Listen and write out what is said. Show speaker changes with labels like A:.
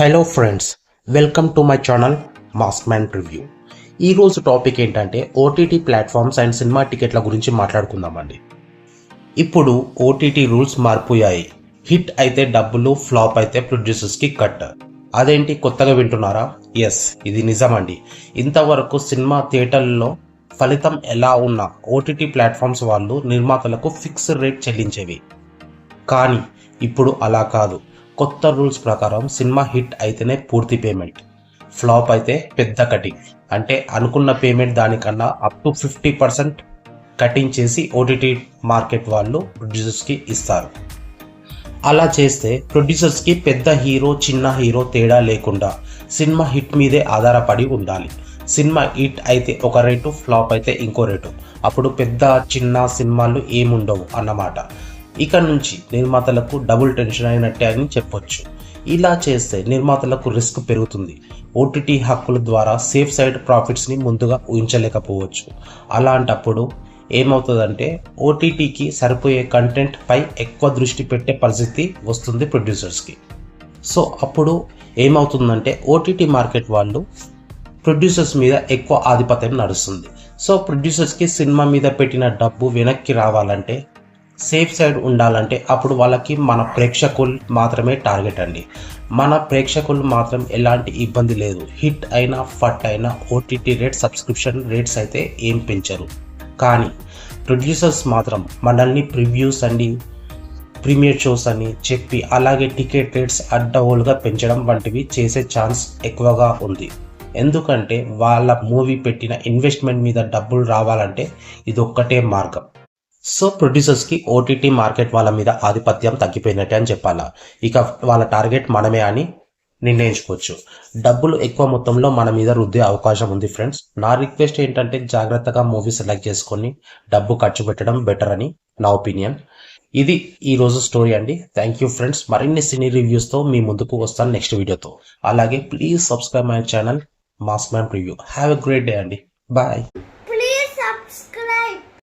A: Hello friends, welcome to my channel Maskman review. ఈరోజు topic ఏంటంటే OTT platforms and cinema టికెట్ల గురించి మాట్లాడుకుందామండి. ఇప్పుడు ఓటీటీ రూల్స్ మారిపోయాయి. హిట్ అయితే డబ్బులు, ఫ్లాప్ అయితే ప్రొడ్యూసర్స్కి కట్. అదేంటి కొత్తగా వింటున్నారా? ఎస్, ఇది నిజమండి. ఇంతవరకు సినిమా థియేటర్లలో ఫలితం ఎలా ఉన్నా ఓటీటీ ప్లాట్ఫామ్స్ వాళ్ళు నిర్మాతలకు ఫిక్స్డ్ రేట్ చెల్లించేవి. కానీ ఇప్పుడు అలా కాదు. కొత్త రూల్స్ ప్రకారం సినిమా హిట్ అయితేనే పూర్తి పేమెంట్, ఫ్లాప్ అయితే పెద్ద కటింగ్. అంటే అనుకున్న పేమెంట్ దానికన్నా అప్ టు 50% కటింగ్ చేసి ఓటీటీ మార్కెట్ వాళ్ళు ప్రొడ్యూసర్స్కి ఇస్తారు. అలా చేస్తే ప్రొడ్యూసర్స్కి పెద్ద హీరో చిన్న హీరో తేడా లేకుండా సినిమా హిట్ మీదే ఆధారపడి ఉండాలి. సినిమా హిట్ అయితే ఒక రేటు, ఫ్లాప్ అయితే ఇంకో రేటు. అప్పుడు పెద్ద చిన్న సినిమాలు ఏముండవు అన్నమాట. ఇక నుంచి నిర్మాతలకు డబుల్ టెన్షన్ అయినట్టే అని చెప్పొచ్చు. ఇలా చేస్తే నిర్మాతలకు రిస్క్ పెరుగుతుంది. ఓటీటీ హక్కుల ద్వారా సేఫ్ సైడ్ ప్రాఫిట్స్ని ముందుగా ఊహించలేకపోవచ్చు. అలాంటప్పుడు ఏమవుతుందంటే ఓటీటీకి సరిపోయే కంటెంట్ పై ఎక్కువ దృష్టి పెట్టే పరిస్థితి వస్తుంది ప్రొడ్యూసర్స్కి. సో అప్పుడు ఏమవుతుందంటే ఓటీటీ మార్కెట్ వాళ్ళు ప్రొడ్యూసర్స్ మీద ఎక్కువ ఆధిపత్యం నడుస్తుంది. సో ప్రొడ్యూసర్స్కి సినిమా మీద పెట్టిన డబ్బు వెనక్కి రావాలంటే, సేఫ్ సైడ్ ఉండాలంటే అప్పుడు వాళ్ళకి మన ప్రేక్షకులు మాత్రమే టార్గెట్ అండి. మన ప్రేక్షకులు మాత్రం ఎలాంటి ఇబ్బంది లేదు. హిట్ అయినా ఫట్ అయినా ఓటీటీ రేట్, సబ్స్క్రిప్షన్ రేట్స్ అయితే ఏం పెంచరు. కానీ ప్రొడ్యూసర్స్ మాత్రం మనల్ని ప్రివ్యూస్ అండి, ప్రీమియర్ షోస్ అని చెప్పి అలాగే టికెట్ రేట్స్ అడ్డగోలుగా పెంచడం వంటివి చేసే ఛాన్స్ ఎక్కువగా ఉంది. ఎందుకంటే వాళ్ళ మూవీ పెట్టిన ఇన్వెస్ట్మెంట్ మీద డబ్బులు రావాలంటే ఇది ఒక్కటే మార్గం. సో ప్రొడ్యూసర్స్కి ఓటీటీ మార్కెట్ వాళ్ళ మీద ఆధిపత్యం తగ్గిపోయినట్టే అని చెప్పాలా. ఇక వాళ్ళ టార్గెట్ మనమే అని నిర్ణయించుకోవచ్చు. డబ్బులు ఎక్కువ మొత్తంలో మన మీద రుద్దే అవకాశం ఉంది ఫ్రెండ్స్. నా రిక్వెస్ట్ ఏంటంటే జాగ్రత్తగా మూవీ సెలెక్ట్ చేసుకొని డబ్బు ఖర్చు పెట్టడం బెటర్ అని నా ఒపీనియన్. ఇది ఈరోజు స్టోరీ అండి. Thank you friends. మరిన్ని సినీ రివ్యూస్తో మీ ముందుకు వస్తాను నెక్స్ట్ వీడియోతో. అలాగే please subscribe my channel Maskman review. Have a great day అండి. బాయ్.